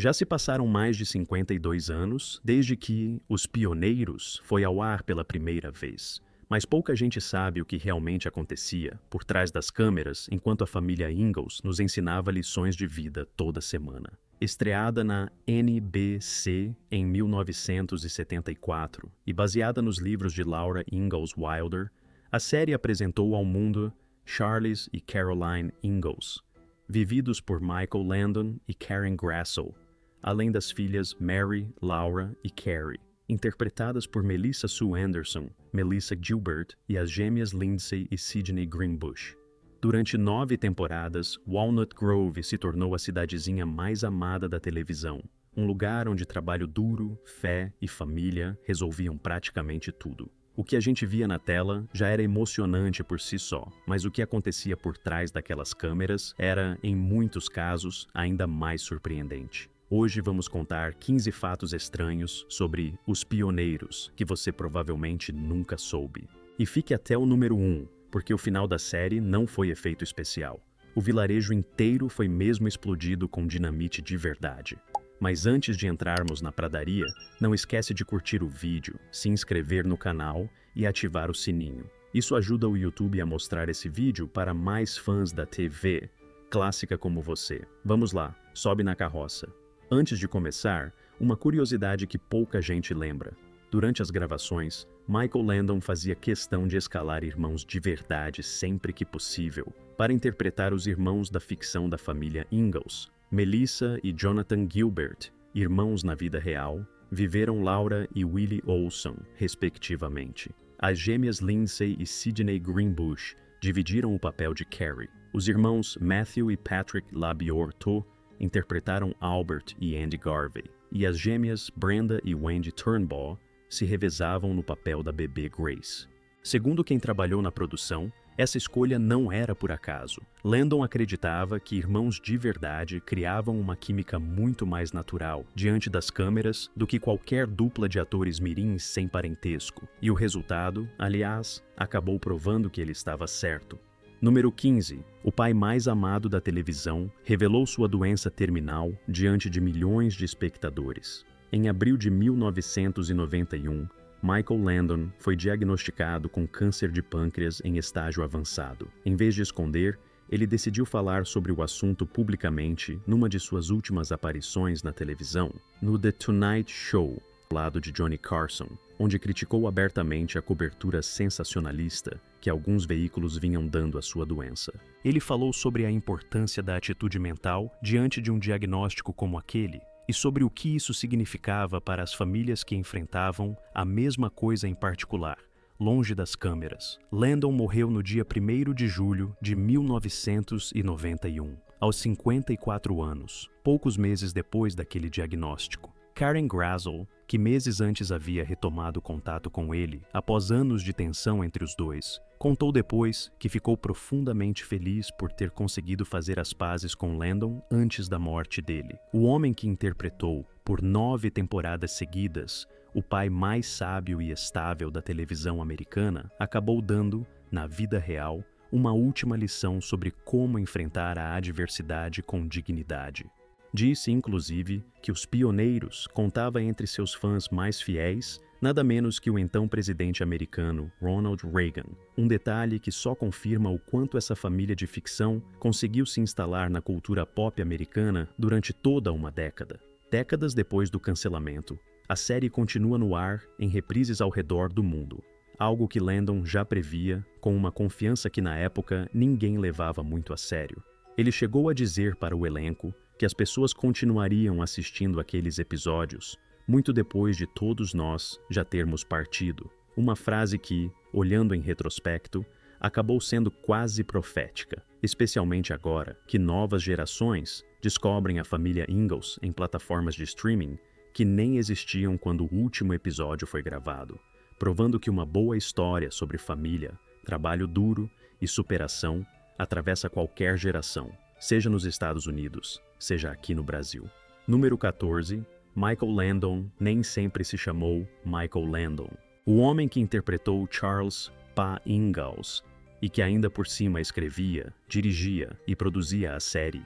Já se passaram mais de 52 anos desde que Os Pioneiros foi ao ar pela primeira vez. Mas pouca gente sabe o que realmente acontecia por trás das câmeras enquanto a família Ingalls nos ensinava lições de vida toda semana. Estreada na NBC em 1974 e baseada nos livros de Laura Ingalls Wilder, a série apresentou ao mundo Charles e Caroline Ingalls, vividos por Michael Landon e Karen Grasso, além das filhas Mary, Laura e Carrie, interpretadas por Melissa Sue Anderson, Melissa Gilbert e as gêmeas Lindsay e Sydney Greenbush. Durante 9 temporadas, Walnut Grove se tornou a cidadezinha mais amada da televisão, um lugar onde trabalho duro, fé e família resolviam praticamente tudo. O que a gente via na tela já era emocionante por si só, mas o que acontecia por trás daquelas câmeras era, em muitos casos, ainda mais surpreendente. Hoje vamos contar 15 fatos estranhos sobre Os Pioneiros que você provavelmente nunca soube. E fique até o número 1, porque o final da série não foi efeito especial. O vilarejo inteiro foi mesmo explodido com dinamite de verdade. Mas antes de entrarmos na pradaria, não esquece de curtir o vídeo, se inscrever no canal e ativar o sininho. Isso ajuda o YouTube a mostrar esse vídeo para mais fãs da TV clássica como você. Vamos lá, sobe na carroça. Antes de começar, uma curiosidade que pouca gente lembra. Durante as gravações, Michael Landon fazia questão de escalar irmãos de verdade sempre que possível, para interpretar os irmãos da ficção da família Ingalls. Melissa e Jonathan Gilbert, irmãos na vida real, viveram Laura e Willie Olson, respectivamente. As gêmeas Lindsay e Sydney Greenbush dividiram o papel de Carrie. Os irmãos Matthew e Patrick LaBiorto interpretaram Albert e Andy Garvey, e as gêmeas Brenda e Wendy Turnbaugh se revezavam no papel da bebê Grace. Segundo quem trabalhou na produção, essa escolha não era por acaso. Landon acreditava que irmãos de verdade criavam uma química muito mais natural diante das câmeras do que qualquer dupla de atores mirins sem parentesco. E o resultado, aliás, acabou provando que ele estava certo. Número 15. O pai mais amado da televisão revelou sua doença terminal diante de milhões de espectadores. Em abril de 1991, Michael Landon foi diagnosticado com câncer de pâncreas em estágio avançado. Em vez de esconder, ele decidiu falar sobre o assunto publicamente numa de suas últimas aparições na televisão, no The Tonight Show, ao lado de Johnny Carson, onde criticou abertamente a cobertura sensacionalista que alguns veículos vinham dando à sua doença. Ele falou sobre a importância da atitude mental diante de um diagnóstico como aquele e sobre o que isso significava para as famílias que enfrentavam a mesma coisa em particular, longe das câmeras. Landon morreu no dia 1º de julho de 1991, aos 54 anos, poucos meses depois daquele diagnóstico. Karen Grasso, que meses antes havia retomado contato com ele após anos de tensão entre os dois, contou depois que ficou profundamente feliz por ter conseguido fazer as pazes com Landon antes da morte dele. O homem que interpretou, por 9 temporadas seguidas, o pai mais sábio e estável da televisão americana, acabou dando, na vida real, uma última lição sobre como enfrentar a adversidade com dignidade. Disse, inclusive, que Os Pioneiros contava entre seus fãs mais fiéis nada menos que o então presidente americano Ronald Reagan, um detalhe que só confirma o quanto essa família de ficção conseguiu se instalar na cultura pop americana durante toda uma década. Décadas depois do cancelamento, a série continua no ar em reprises ao redor do mundo, algo que Landon já previa com uma confiança que na época ninguém levava muito a sério. Ele chegou a dizer para o elenco que as pessoas continuariam assistindo aqueles episódios, muito depois de todos nós já termos partido. Uma frase que, olhando em retrospecto, acabou sendo quase profética, especialmente agora que novas gerações descobrem a família Ingalls em plataformas de streaming que nem existiam quando o último episódio foi gravado, provando que uma boa história sobre família, trabalho duro e superação atravessa qualquer geração, seja nos Estados Unidos, seja aqui no Brasil. Número 14. Michael Landon nem sempre se chamou Michael Landon. O homem que interpretou Charles Pa Ingalls e que ainda por cima escrevia, dirigia e produzia a série,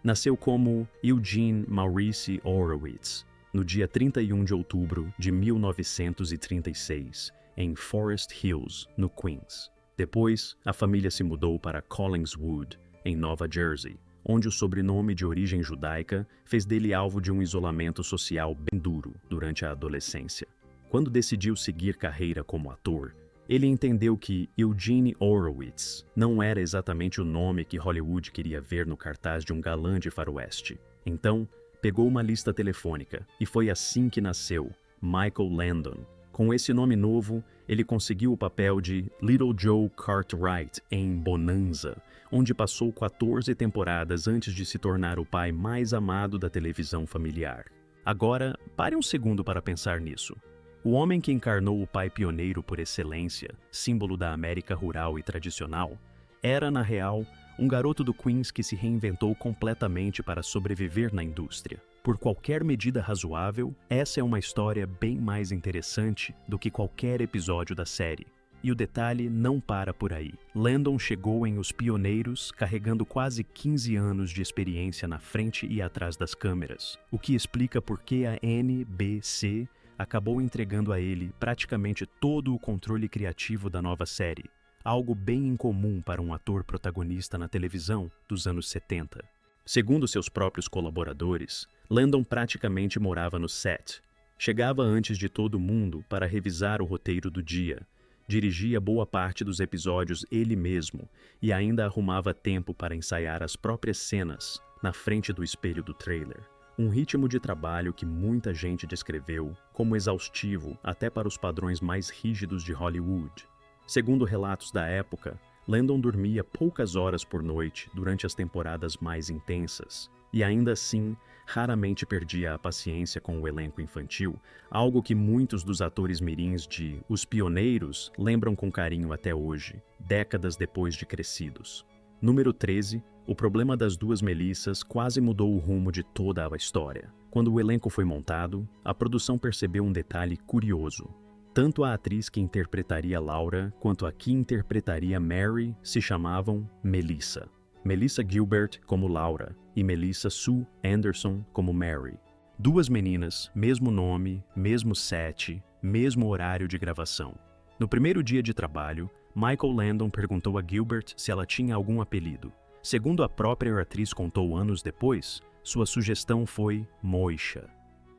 Nasceu como Eugene Maurice Horowitz, no dia 31 de outubro de 1936, em Forest Hills, no Queens. Depois, a família se mudou para Collingswood, em Nova Jersey, onde o sobrenome de origem judaica fez dele alvo de um isolamento social bem duro durante a adolescência. Quando decidiu seguir carreira como ator, ele entendeu que Eugene Horowitz não era exatamente o nome que Hollywood queria ver no cartaz de um galã de faroeste. Então, pegou uma lista telefônica e foi assim que nasceu Michael Landon. Com esse nome novo, ele conseguiu o papel de Little Joe Cartwright em Bonanza, onde passou 14 temporadas antes de se tornar o pai mais amado da televisão familiar. Agora, pare um segundo para pensar nisso. O homem que encarnou o pai pioneiro por excelência, símbolo da América rural e tradicional, era, na real, um garoto do Queens que se reinventou completamente para sobreviver na indústria. Por qualquer medida razoável, essa é uma história bem mais interessante do que qualquer episódio da série. E o detalhe não para por aí. Landon chegou em Os Pioneiros carregando quase 15 anos de experiência na frente e atrás das câmeras, o que explica por que a NBC acabou entregando a ele praticamente todo o controle criativo da nova série, algo bem incomum para um ator protagonista na televisão dos anos 70. Segundo seus próprios colaboradores, Landon praticamente morava no set. Chegava antes de todo mundo para revisar o roteiro do dia, dirigia boa parte dos episódios ele mesmo e ainda arrumava tempo para ensaiar as próprias cenas na frente do espelho do trailer. Um ritmo de trabalho que muita gente descreveu como exaustivo até para os padrões mais rígidos de Hollywood. Segundo relatos da época, Landon dormia poucas horas por noite durante as temporadas mais intensas, e ainda assim, raramente perdia a paciência com o elenco infantil, algo que muitos dos atores mirins de Os Pioneiros lembram com carinho até hoje, décadas depois de crescidos. Número 13, o problema das duas Melissas quase mudou o rumo de toda a história. Quando o elenco foi montado, a produção percebeu um detalhe curioso. Tanto a atriz que interpretaria Laura quanto a que interpretaria Mary se chamavam Melissa. Melissa Gilbert como Laura e Melissa Sue Anderson como Mary. Duas meninas, mesmo nome, mesmo set, mesmo horário de gravação. No primeiro dia de trabalho, Michael Landon perguntou a Gilbert se ela tinha algum apelido. Segundo a própria atriz contou anos depois, sua sugestão foi Moisha.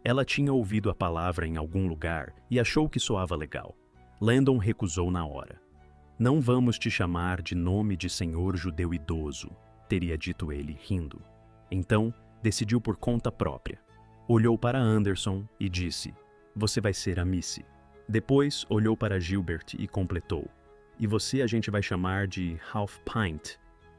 Ela tinha ouvido a palavra em algum lugar e achou que soava legal. Landon recusou na hora. "Não vamos te chamar de nome de senhor judeu idoso", teria dito ele, rindo. Então, decidiu por conta própria. Olhou para Anderson e disse, "Você vai ser a Missy." Depois, olhou para Gilbert e completou, "E você a gente vai chamar de Half Pint",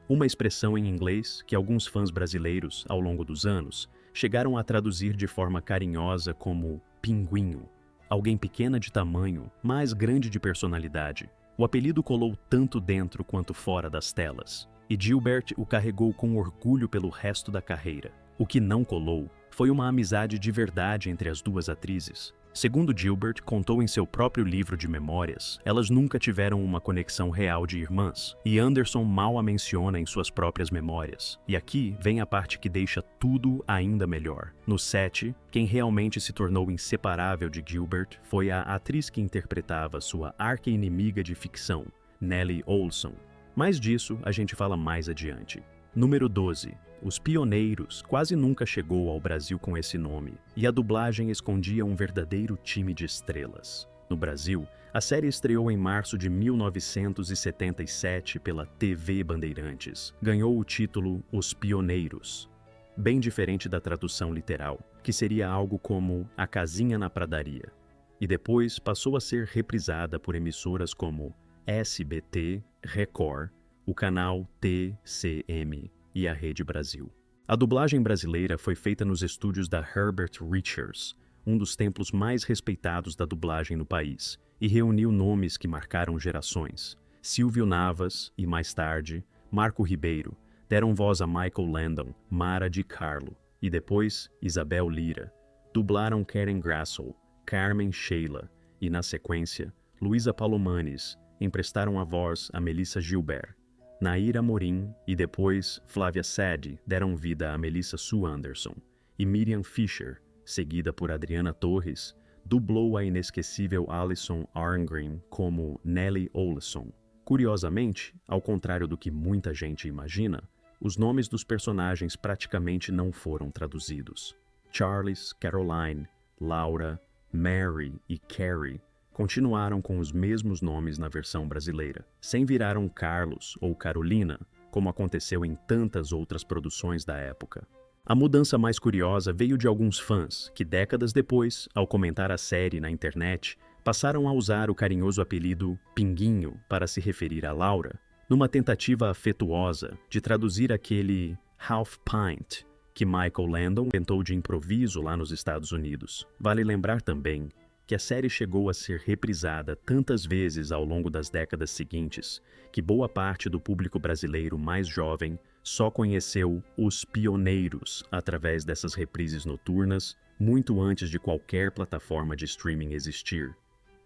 uma expressão em inglês que alguns fãs brasileiros, ao longo dos anos, chegaram a traduzir de forma carinhosa como pinguinho, alguém pequena de tamanho, mas grande de personalidade. O apelido colou tanto dentro quanto fora das telas, e Gilbert o carregou com orgulho pelo resto da carreira. O que não colou foi uma amizade de verdade entre as duas atrizes. Segundo Gilbert contou em seu próprio livro de memórias, elas nunca tiveram uma conexão real de irmãs, e Anderson mal a menciona em suas próprias memórias. E aqui vem a parte que deixa tudo ainda melhor. No set, quem realmente se tornou inseparável de Gilbert foi a atriz que interpretava sua arqui-inimiga de ficção, Nellie Oleson. Mas disso a gente fala mais adiante. Número 12. Os Pioneiros quase nunca chegou ao Brasil com esse nome, e a dublagem escondia um verdadeiro time de estrelas. No Brasil, a série estreou em março de 1977 pela TV Bandeirantes. Ganhou o título Os Pioneiros, bem diferente da tradução literal, que seria algo como A Casinha na Pradaria. E depois passou a ser reprisada por emissoras como SBT, Record, o canal TCM e a Rede Brasil. A dublagem brasileira foi feita nos estúdios da Herbert Richards, um dos templos mais respeitados da dublagem no país, e reuniu nomes que marcaram gerações. Silvio Navas e, mais tarde, Marco Ribeiro deram voz a Michael Landon, Mara Di Carlo e depois Isabel Lira. Dublaram Karen Grassel, Carmen Sheila e, na sequência, Luísa Palomanes emprestaram a voz a Melissa Gilbert. Nair Amorim e depois Flávia Sade deram vida a Melissa Sue Anderson, e Miriam Fisher, seguida por Adriana Torres, dublou a inesquecível Alison Arngrim como Nellie Oleson. Curiosamente, ao contrário do que muita gente imagina, os nomes dos personagens praticamente não foram traduzidos. Charles, Caroline, Laura, Mary e Carrie continuaram com os mesmos nomes na versão brasileira, sem virar um Carlos ou Carolina, como aconteceu em tantas outras produções da época. A mudança mais curiosa veio de alguns fãs que, décadas depois, ao comentar a série na internet, passaram a usar o carinhoso apelido Pinguinho para se referir a Laura, numa tentativa afetuosa de traduzir aquele half pint que Michael Landon inventou de improviso lá nos Estados Unidos. Vale lembrar também que a série chegou a ser reprisada tantas vezes ao longo das décadas seguintes que boa parte do público brasileiro mais jovem só conheceu Os Pioneiros através dessas reprises noturnas, muito antes de qualquer plataforma de streaming existir.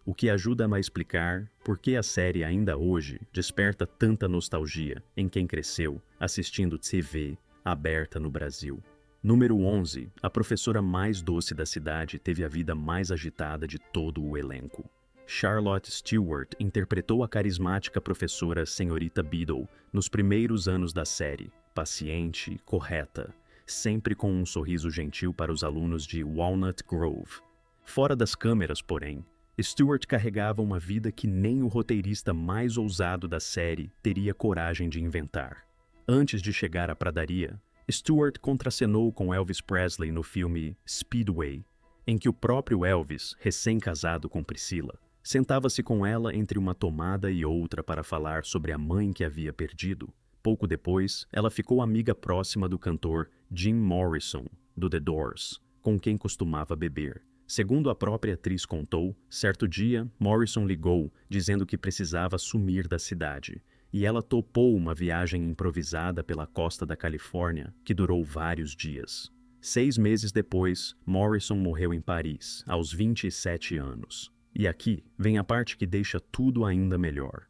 O que ajuda a explicar por que a série ainda hoje desperta tanta nostalgia em quem cresceu assistindo TV aberta no Brasil. Número 11. A professora mais doce da cidade teve a vida mais agitada de todo o elenco. Charlotte Stewart interpretou a carismática professora Senhorita Beadle nos primeiros anos da série, paciente, correta, sempre com um sorriso gentil para os alunos de Walnut Grove. Fora das câmeras, porém, Stewart carregava uma vida que nem o roteirista mais ousado da série teria coragem de inventar. Antes de chegar à pradaria, Stewart contracenou com Elvis Presley no filme Speedway, em que o próprio Elvis, recém-casado com Priscilla, sentava-se com ela entre uma tomada e outra para falar sobre a mãe que havia perdido. Pouco depois, ela ficou amiga próxima do cantor Jim Morrison, do The Doors, com quem costumava beber. Segundo a própria atriz contou, certo dia, Morrison ligou, dizendo que precisava sumir da cidade, e ela topou uma viagem improvisada pela costa da Califórnia, que durou vários dias. 6 meses depois, Morrison morreu em Paris, aos 27 anos. E aqui vem a parte que deixa tudo ainda melhor.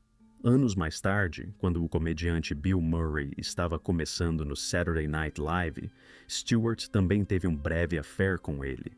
Anos mais tarde, quando o comediante Bill Murray estava começando no Saturday Night Live, Stewart também teve um breve affair com ele.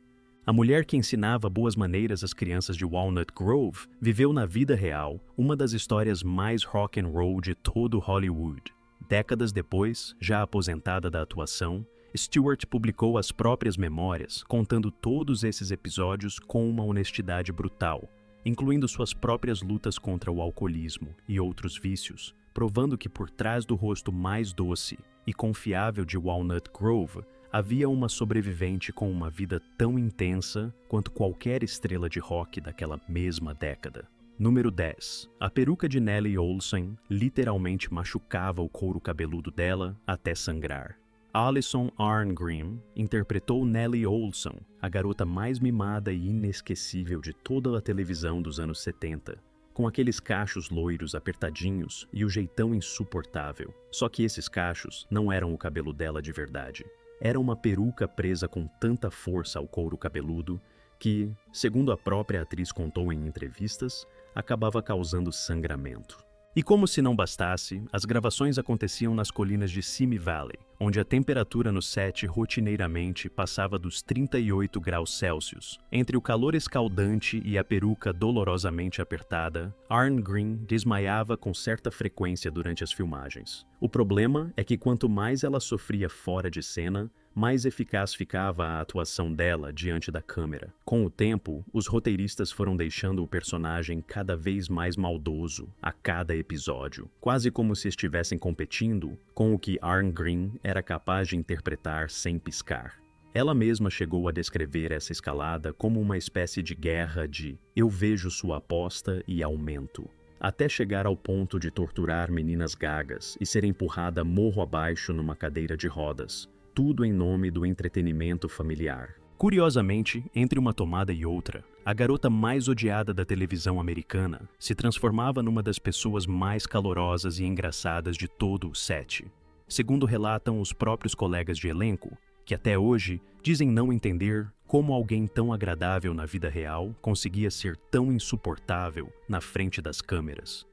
A mulher que ensinava boas maneiras às crianças de Walnut Grove viveu na vida real uma das histórias mais rock and roll de todo Hollywood. Décadas depois, já aposentada da atuação, Stewart publicou as próprias memórias, contando todos esses episódios com uma honestidade brutal, incluindo suas próprias lutas contra o alcoolismo e outros vícios, provando que por trás do rosto mais doce e confiável de Walnut Grove havia uma sobrevivente com uma vida tão intensa quanto qualquer estrela de rock daquela mesma década. Número 10. A peruca de Nellie Oleson literalmente machucava o couro cabeludo dela até sangrar. Alison Arngrim interpretou Nellie Oleson, a garota mais mimada e inesquecível de toda a televisão dos anos 70, com aqueles cachos loiros apertadinhos e o jeitão insuportável. Só que esses cachos não eram o cabelo dela de verdade. Era uma peruca presa com tanta força ao couro cabeludo que, segundo a própria atriz contou em entrevistas, acabava causando sangramento. E como se não bastasse, as gravações aconteciam nas colinas de Simi Valley, onde a temperatura no set rotineiramente passava dos 38 graus Celsius. Entre o calor escaldante e a peruca dolorosamente apertada, Arngrim desmaiava com certa frequência durante as filmagens. O problema é que quanto mais ela sofria fora de cena, mais eficaz ficava a atuação dela diante da câmera. Com o tempo, os roteiristas foram deixando o personagem cada vez mais maldoso a cada episódio, quase como se estivessem competindo com o que Arngrim era capaz de interpretar sem piscar. Ela mesma chegou a descrever essa escalada como uma espécie de guerra de "eu vejo sua aposta e aumento", até chegar ao ponto de torturar meninas gagas e ser empurrada morro abaixo numa cadeira de rodas. Tudo em nome do entretenimento familiar. Curiosamente, entre uma tomada e outra, a garota mais odiada da televisão americana se transformava numa das pessoas mais calorosas e engraçadas de todo o set. Segundo relatam os próprios colegas de elenco, que até hoje dizem não entender como alguém tão agradável na vida real conseguia ser tão insuportável na frente das câmeras.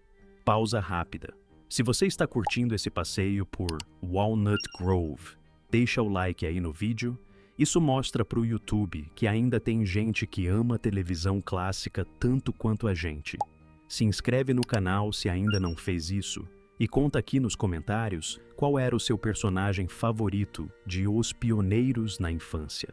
Pausa rápida. Se você está curtindo esse passeio por Walnut Grove, deixa o like aí no vídeo. Isso mostra para o YouTube que ainda tem gente que ama televisão clássica tanto quanto a gente. Se inscreve no canal se ainda não fez isso e conta aqui nos comentários qual era o seu personagem favorito de Os Pioneiros na infância.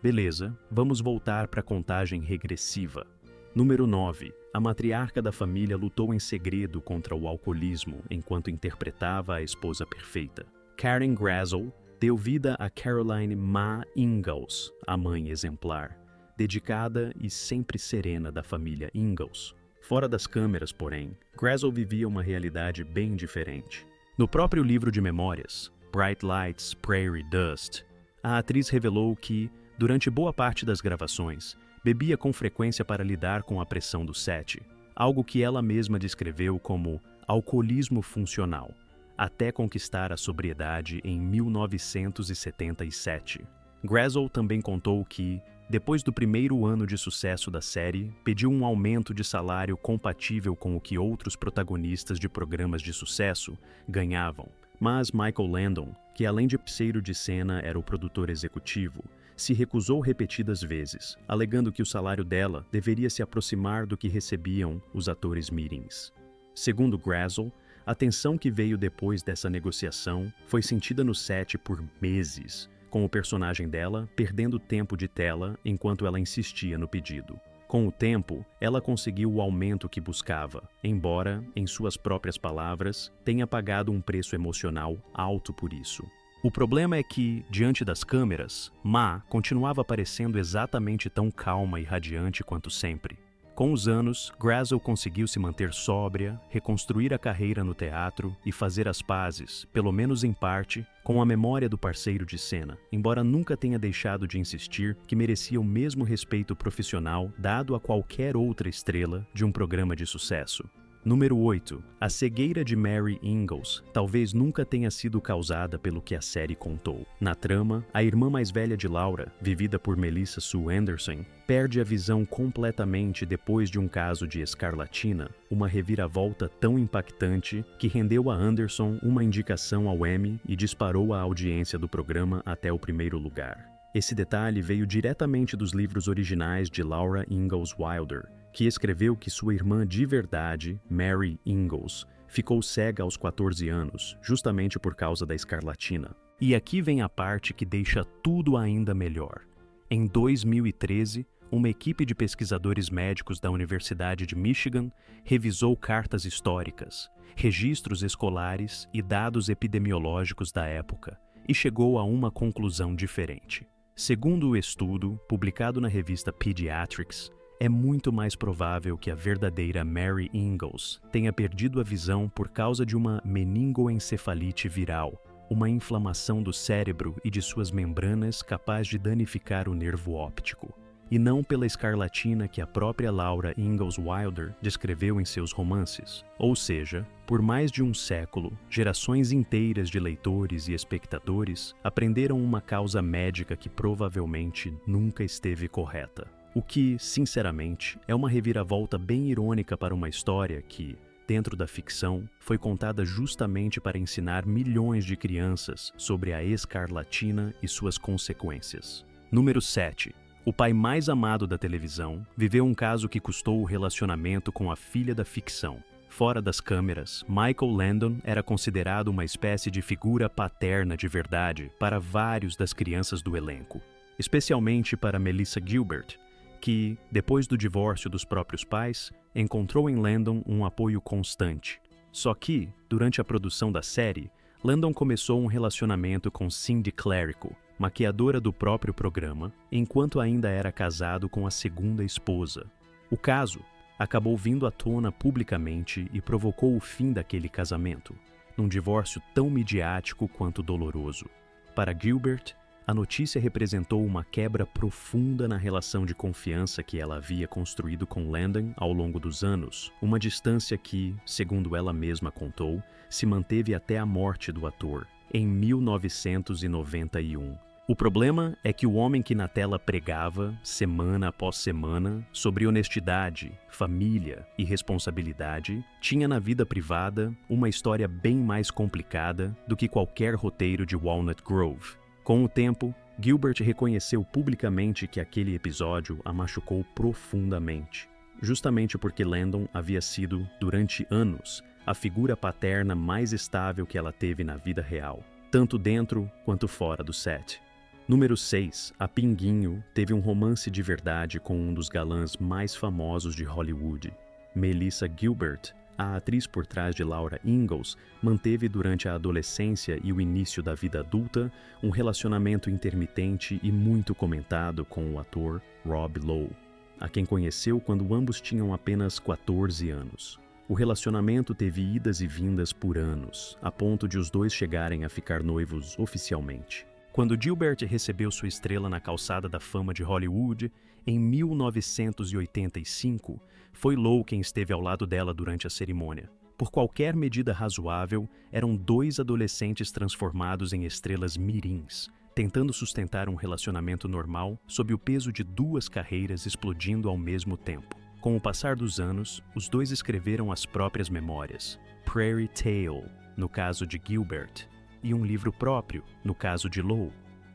Beleza, vamos voltar para a contagem regressiva. Número 9. A matriarca da família lutou em segredo contra o alcoolismo enquanto interpretava a esposa perfeita. Karen Grassel deu vida a Caroline Ma Ingalls, a mãe exemplar, dedicada e sempre serena da família Ingalls. Fora das câmeras, porém, Grassel vivia uma realidade bem diferente. No próprio livro de memórias, Bright Lights, Prairie Dust, a atriz revelou que, durante boa parte das gravações, bebia com frequência para lidar com a pressão do set, algo que ela mesma descreveu como alcoolismo funcional, até conquistar a sobriedade em 1977. Grassel também contou que, depois do primeiro ano de sucesso da série, pediu um aumento de salário compatível com o que outros protagonistas de programas de sucesso ganhavam. Mas Michael Landon, que além de parceiro de cena era o produtor executivo, se recusou repetidas vezes, alegando que o salário dela deveria se aproximar do que recebiam os atores mirins. Segundo Grassel, a tensão que veio depois dessa negociação foi sentida no set por meses, com o personagem dela perdendo tempo de tela enquanto ela insistia no pedido. Com o tempo, ela conseguiu o aumento que buscava, embora, em suas próprias palavras, tenha pagado um preço emocional alto por isso. O problema é que, diante das câmeras, Ma continuava parecendo exatamente tão calma e radiante quanto sempre. Com os anos, Grassel conseguiu se manter sóbria, reconstruir a carreira no teatro e fazer as pazes, pelo menos em parte, com a memória do parceiro de cena, embora nunca tenha deixado de insistir que merecia o mesmo respeito profissional dado a qualquer outra estrela de um programa de sucesso. Número 8. A cegueira de Mary Ingalls talvez nunca tenha sido causada pelo que a série contou. Na trama, a irmã mais velha de Laura, vivida por Melissa Sue Anderson, perde a visão completamente depois de um caso de escarlatina, uma reviravolta tão impactante que rendeu a Anderson uma indicação ao Emmy e disparou a audiência do programa até o primeiro lugar. Esse detalhe veio diretamente dos livros originais de Laura Ingalls Wilder, que escreveu que sua irmã de verdade, Mary Ingalls, ficou cega aos 14 anos, justamente por causa da escarlatina. E aqui vem a parte que deixa tudo ainda melhor. Em 2013, uma equipe de pesquisadores médicos da Universidade de Michigan revisou cartas históricas, registros escolares e dados epidemiológicos da época e chegou a uma conclusão diferente. Segundo o estudo, publicado na revista Pediatrics, é muito mais provável que a verdadeira Mary Ingalls tenha perdido a visão por causa de uma meningoencefalite viral, uma inflamação do cérebro e de suas membranas capaz de danificar o nervo óptico, e não pela escarlatina que a própria Laura Ingalls Wilder descreveu em seus romances. Ou seja, por mais de um século, gerações inteiras de leitores e espectadores aprenderam uma causa médica que provavelmente nunca esteve correta. O que, sinceramente, é uma reviravolta bem irônica para uma história que, dentro da ficção, foi contada justamente para ensinar milhões de crianças sobre a escarlatina e suas consequências. Número 7. O pai mais amado da televisão viveu um caso que custou o relacionamento com a filha da ficção. Fora das câmeras, Michael Landon era considerado uma espécie de figura paterna de verdade para vários das crianças do elenco, especialmente para Melissa Gilbert, que, depois do divórcio dos próprios pais, encontrou em Landon um apoio constante. Só que, durante a produção da série, Landon começou um relacionamento com Cindy Clerico, maquiadora do próprio programa, enquanto ainda era casado com a segunda esposa. O caso acabou vindo à tona publicamente e provocou o fim daquele casamento, num divórcio tão midiático quanto doloroso. Para Gilbert, a notícia representou uma quebra profunda na relação de confiança que ela havia construído com Landon ao longo dos anos, uma distância que, segundo ela mesma contou, se manteve até a morte do ator, em 1991. O problema é que o homem que na tela pregava, semana após semana, sobre honestidade, família e responsabilidade, tinha na vida privada uma história bem mais complicada do que qualquer roteiro de Walnut Grove. Com o tempo, Gilbert reconheceu publicamente que aquele episódio a machucou profundamente, justamente porque Landon havia sido, durante anos, a figura paterna mais estável que ela teve na vida real, tanto dentro quanto fora do set. Número 6. A Pinguinho teve um romance de verdade com um dos galãs mais famosos de Hollywood. Melissa Gilbert, a atriz por trás de Laura Ingalls, manteve durante a adolescência e o início da vida adulta um relacionamento intermitente e muito comentado com o ator Rob Lowe, a quem conheceu quando ambos tinham apenas 14 anos. O relacionamento teve idas e vindas por anos, a ponto de os dois chegarem a ficar noivos oficialmente. Quando Gilbert recebeu sua estrela na calçada da fama de Hollywood, em 1985, foi Lowe quem esteve ao lado dela durante a cerimônia. Por qualquer medida razoável, eram dois adolescentes transformados em estrelas mirins, tentando sustentar um relacionamento normal sob o peso de duas carreiras explodindo ao mesmo tempo. Com o passar dos anos, os dois escreveram as próprias memórias, Prairie Tale, no caso de Gilbert, e um livro próprio, no caso de Lowe,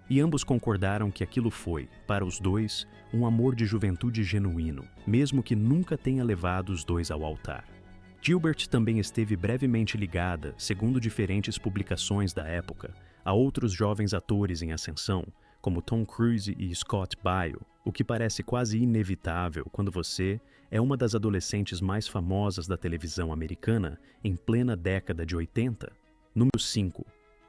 e ambos concordaram que aquilo foi, para os dois, um amor de juventude genuíno, mesmo que nunca tenha levado os dois ao altar. Gilbert também esteve brevemente ligada, segundo diferentes publicações da época, a outros jovens atores em ascensão, como Tom Cruise e Scott Baio, o que parece quase inevitável quando você é uma das adolescentes mais famosas da televisão americana em plena década de 80. Número 5.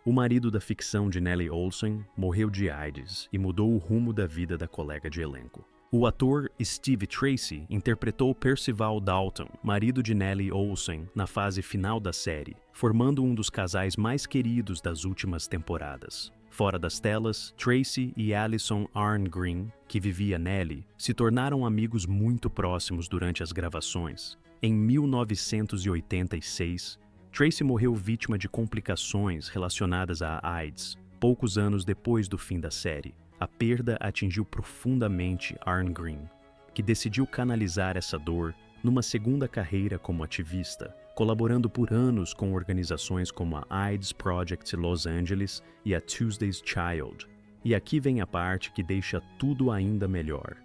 O marido da ficção de Nellie Oleson morreu de AIDS e mudou o rumo da vida da colega de elenco. O ator Steve Tracy interpretou Percival Dalton, marido de Nellie Oleson, na fase final da série, formando um dos casais mais queridos das últimas temporadas. Fora das telas, Tracy e Alison Arngreen, que vivia Nellie, se tornaram amigos muito próximos durante as gravações. Em 1986, Tracy morreu vítima de complicações relacionadas à AIDS, poucos anos depois do fim da série. A perda atingiu profundamente Arngreen, que decidiu canalizar essa dor numa segunda carreira como ativista, colaborando por anos com organizações como a AIDS Project Los Angeles e a Tuesday's Child. E aqui vem a parte que deixa tudo ainda melhor.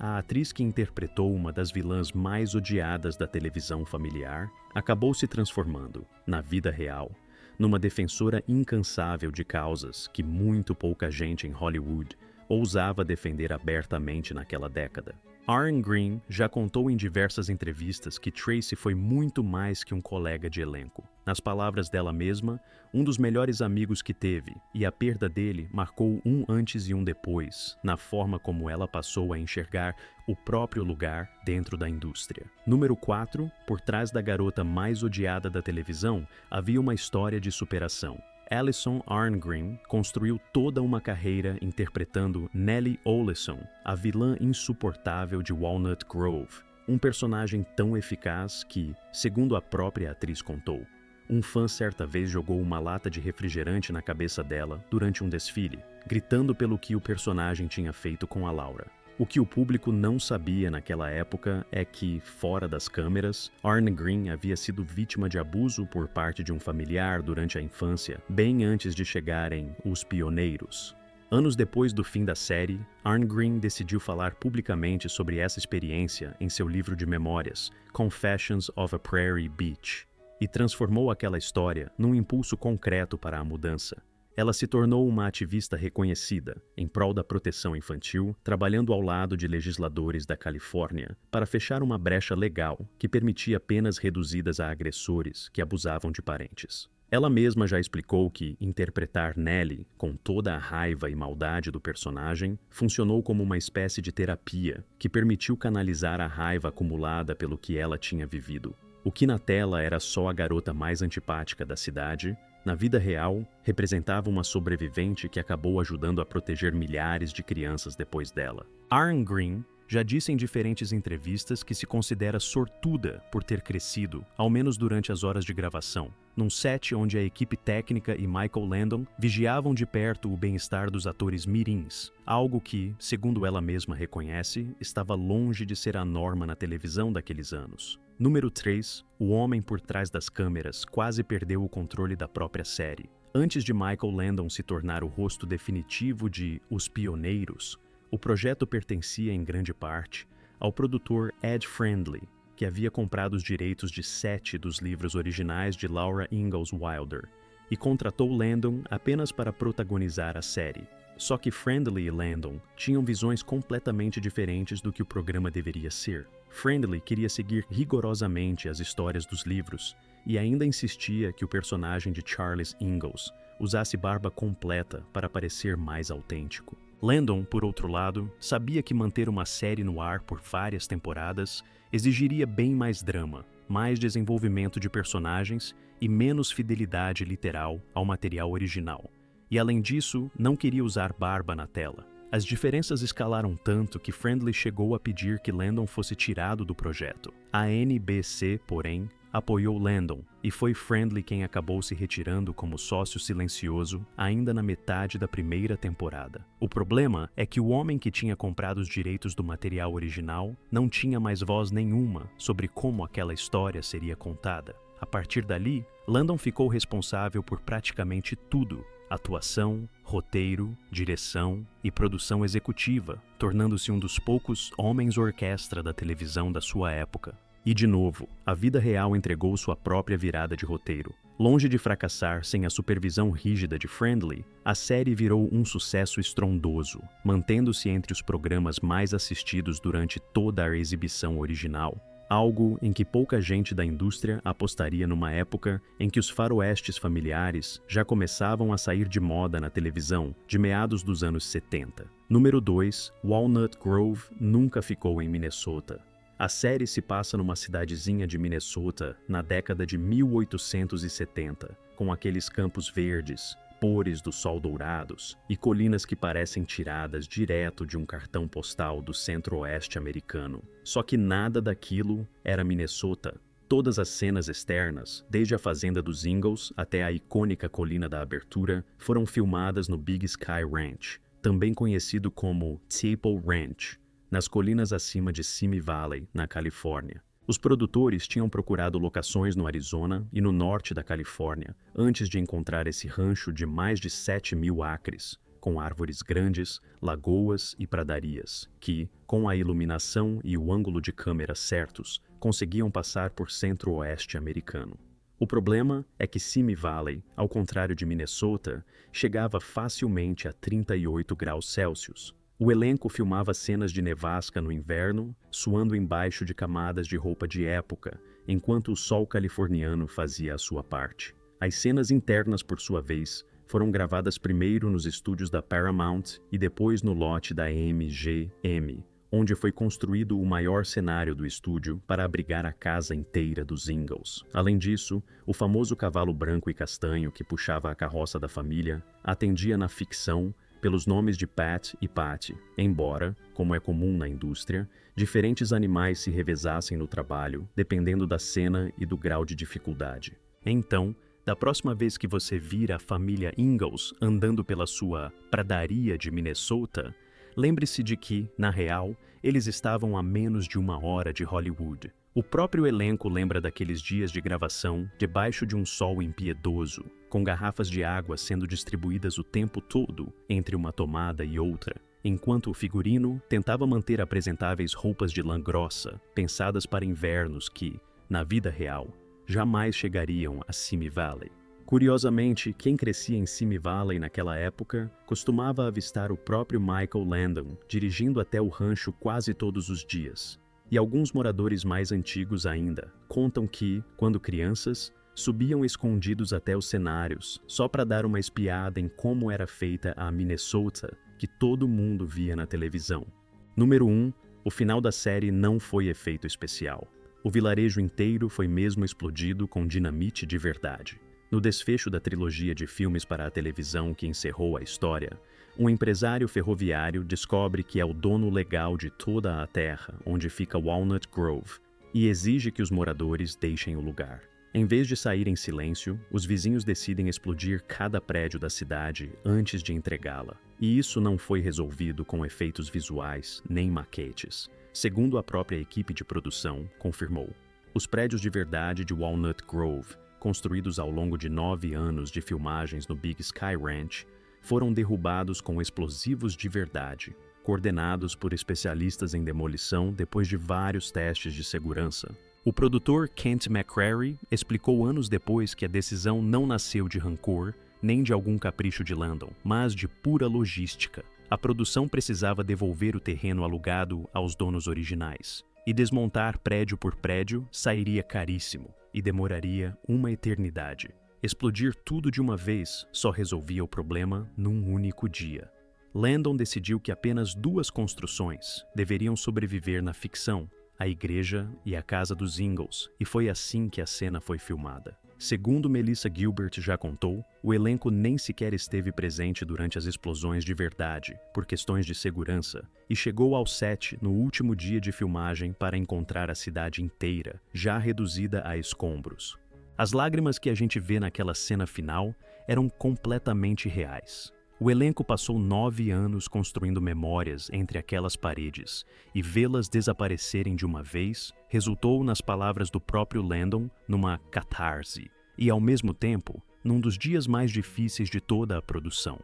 A atriz que interpretou uma das vilãs mais odiadas da televisão familiar acabou se transformando, na vida real, numa defensora incansável de causas que muito pouca gente em Hollywood ousava defender abertamente naquela década. Arngreen já contou em diversas entrevistas que Tracy foi muito mais que um colega de elenco. Nas palavras dela mesma, um dos melhores amigos que teve, e a perda dele marcou um antes e um depois, na forma como ela passou a enxergar o próprio lugar dentro da indústria. Número 4, por trás da garota mais odiada da televisão, havia uma história de superação. Alison Arngreen construiu toda uma carreira interpretando Nellie Oleson, a vilã insuportável de Walnut Grove, um personagem tão eficaz que, segundo a própria atriz contou, um fã certa vez jogou uma lata de refrigerante na cabeça dela durante um desfile, gritando pelo que o personagem tinha feito com a Laura. O que o público não sabia naquela época é que, fora das câmeras, Arngreen havia sido vítima de abuso por parte de um familiar durante a infância, bem antes de chegarem os pioneiros. Anos depois do fim da série, Arngreen decidiu falar publicamente sobre essa experiência em seu livro de memórias, Confessions of a Prairie Beach, e transformou aquela história num impulso concreto para a mudança. Ela se tornou uma ativista reconhecida, em prol da proteção infantil, trabalhando ao lado de legisladores da Califórnia para fechar uma brecha legal que permitia penas reduzidas a agressores que abusavam de parentes. Ela mesma já explicou que interpretar Nellie, com toda a raiva e maldade do personagem, funcionou como uma espécie de terapia que permitiu canalizar a raiva acumulada pelo que ela tinha vivido. O que na tela era só a garota mais antipática da cidade, na vida real, representava uma sobrevivente que acabou ajudando a proteger milhares de crianças depois dela. Arngreen já disse em diferentes entrevistas que se considera sortuda por ter crescido, ao menos durante as horas de gravação, num set onde a equipe técnica e Michael Landon vigiavam de perto o bem-estar dos atores mirins, algo que, segundo ela mesma reconhece, estava longe de ser a norma na televisão daqueles anos. Número 3. O homem por trás das câmeras quase perdeu o controle da própria série. Antes de Michael Landon se tornar o rosto definitivo de Os Pioneiros, o projeto pertencia em grande parte ao produtor Ed Friendly, que havia comprado os direitos de 7 dos livros originais de Laura Ingalls Wilder, e contratou Landon apenas para protagonizar a série. Só que Friendly e Landon tinham visões completamente diferentes do que o programa deveria ser. Friendly queria seguir rigorosamente as histórias dos livros e ainda insistia que o personagem de Charles Ingalls usasse barba completa para parecer mais autêntico. Landon, por outro lado, sabia que manter uma série no ar por várias temporadas exigiria bem mais drama, mais desenvolvimento de personagens e menos fidelidade literal ao material original. E além disso, não queria usar barba na tela. As diferenças escalaram tanto que Friendly chegou a pedir que Landon fosse tirado do projeto. A NBC, porém, apoiou Landon, e foi Friendly quem acabou se retirando como sócio silencioso ainda na metade da primeira temporada. O problema é que o homem que tinha comprado os direitos do material original não tinha mais voz nenhuma sobre como aquela história seria contada. A partir dali, Landon ficou responsável por praticamente tudo: atuação, roteiro, direção e produção executiva, tornando-se um dos poucos homens-orquestra da televisão da sua época. E de novo, a vida real entregou sua própria virada de roteiro. Longe de fracassar sem a supervisão rígida de Friendly, a série virou um sucesso estrondoso, mantendo-se entre os programas mais assistidos durante toda a exibição original. Algo em que pouca gente da indústria apostaria numa época em que os faroestes familiares já começavam a sair de moda na televisão de meados dos anos 70. Número 2. Walnut Grove nunca ficou em Minnesota. A série se passa numa cidadezinha de Minnesota na década de 1870, com aqueles campos verdes, pores do sol dourados e colinas que parecem tiradas direto de um cartão postal do centro-oeste americano. Só que nada daquilo era Minnesota. Todas as cenas externas, desde a fazenda dos Ingalls até a icônica colina da abertura, foram filmadas no Big Sky Ranch, também conhecido como Teeple Ranch, nas colinas acima de Simi Valley, na Califórnia. Os produtores tinham procurado locações no Arizona e no norte da Califórnia antes de encontrar esse rancho de mais de 7.000 acres, com árvores grandes, lagoas e pradarias, que, com a iluminação e o ângulo de câmera certos, conseguiam passar por centro-oeste americano. O problema é que Simi Valley, ao contrário de Minnesota, chegava facilmente a 38 graus Celsius. O elenco filmava cenas de nevasca no inverno, suando embaixo de camadas de roupa de época, enquanto o sol californiano fazia a sua parte. As cenas internas, por sua vez, foram gravadas primeiro nos estúdios da Paramount e depois no lote da MGM, onde foi construído o maior cenário do estúdio para abrigar a casa inteira dos Ingalls. Além disso, o famoso cavalo branco e castanho que puxava a carroça da família atendia na ficção pelos nomes de Pat e Patty, embora, como é comum na indústria, diferentes animais se revezassem no trabalho, dependendo da cena e do grau de dificuldade. Então, da próxima vez que você vir a família Ingalls andando pela sua pradaria de Minnesota, lembre-se de que, na real, eles estavam a menos de 1 hora de Hollywood. O próprio elenco lembra daqueles dias de gravação debaixo de um sol impiedoso, com garrafas de água sendo distribuídas o tempo todo entre uma tomada e outra, enquanto o figurino tentava manter apresentáveis roupas de lã grossa, pensadas para invernos que, na vida real, jamais chegariam a Simi Valley. Curiosamente, quem crescia em Simi Valley naquela época costumava avistar o próprio Michael Landon dirigindo até o rancho quase todos os dias. E alguns moradores mais antigos ainda contam que, quando crianças, subiam escondidos até os cenários, só para dar uma espiada em como era feita a Minnesota que todo mundo via na televisão. Número 1. O final da série não foi efeito especial. O vilarejo inteiro foi mesmo explodido com dinamite de verdade. No desfecho da trilogia de filmes para a televisão que encerrou a história, um empresário ferroviário descobre que é o dono legal de toda a terra onde fica Walnut Grove e exige que os moradores deixem o lugar. Em vez de sair em silêncio, os vizinhos decidem explodir cada prédio da cidade antes de entregá-la. E isso não foi resolvido com efeitos visuais nem maquetes, segundo a própria equipe de produção confirmou. Os prédios de verdade de Walnut Grove, construídos ao longo de 9 anos de filmagens no Big Sky Ranch, foram derrubados com explosivos de verdade, coordenados por especialistas em demolição depois de vários testes de segurança. O produtor Kent McCrary explicou anos depois que a decisão não nasceu de rancor nem de algum capricho de Landon, mas de pura logística. A produção precisava devolver o terreno alugado aos donos originais, e desmontar prédio por prédio sairia caríssimo e demoraria uma eternidade. Explodir tudo de uma vez só resolvia o problema num único dia. Landon decidiu que apenas 2 construções deveriam sobreviver na ficção, a igreja e a casa dos Ingalls, e foi assim que a cena foi filmada. Segundo Melissa Gilbert já contou, o elenco nem sequer esteve presente durante as explosões de verdade, por questões de segurança, e chegou ao set no último dia de filmagem para encontrar a cidade inteira, já reduzida a escombros. As lágrimas que a gente vê naquela cena final eram completamente reais. O elenco passou 9 anos construindo memórias entre aquelas paredes, e vê-las desaparecerem de uma vez resultou, nas palavras do próprio Landon, numa catarse, e ao mesmo tempo, num dos dias mais difíceis de toda a produção.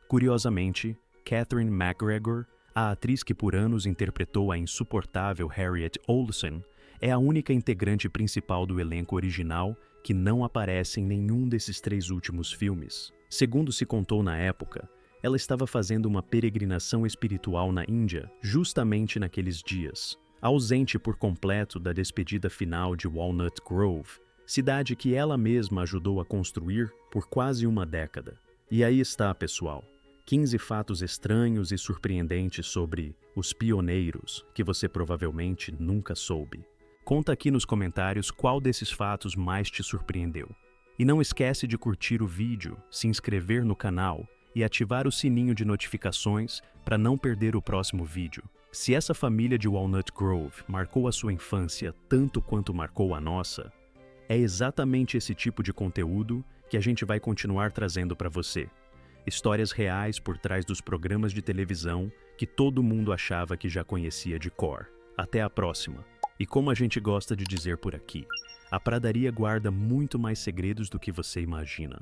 Curiosamente, Catherine McGregor, a atriz que por anos interpretou a insuportável Harriet Olsen, é a única integrante principal do elenco original que não aparece em nenhum desses 3 últimos filmes. Segundo se contou na época, ela estava fazendo uma peregrinação espiritual na Índia justamente naqueles dias, ausente por completo da despedida final de Walnut Grove, cidade que ela mesma ajudou a construir por quase uma década. E aí está, pessoal, 15 fatos estranhos e surpreendentes sobre os pioneiros que você provavelmente nunca soube. Conta aqui nos comentários qual desses fatos mais te surpreendeu. E não esquece de curtir o vídeo, se inscrever no canal e ativar o sininho de notificações para não perder o próximo vídeo. Se essa família de Walnut Grove marcou a sua infância tanto quanto marcou a nossa, é exatamente esse tipo de conteúdo que a gente vai continuar trazendo para você. Histórias reais por trás dos programas de televisão que todo mundo achava que já conhecia de cor. Até a próxima! E como a gente gosta de dizer por aqui, a pradaria guarda muito mais segredos do que você imagina.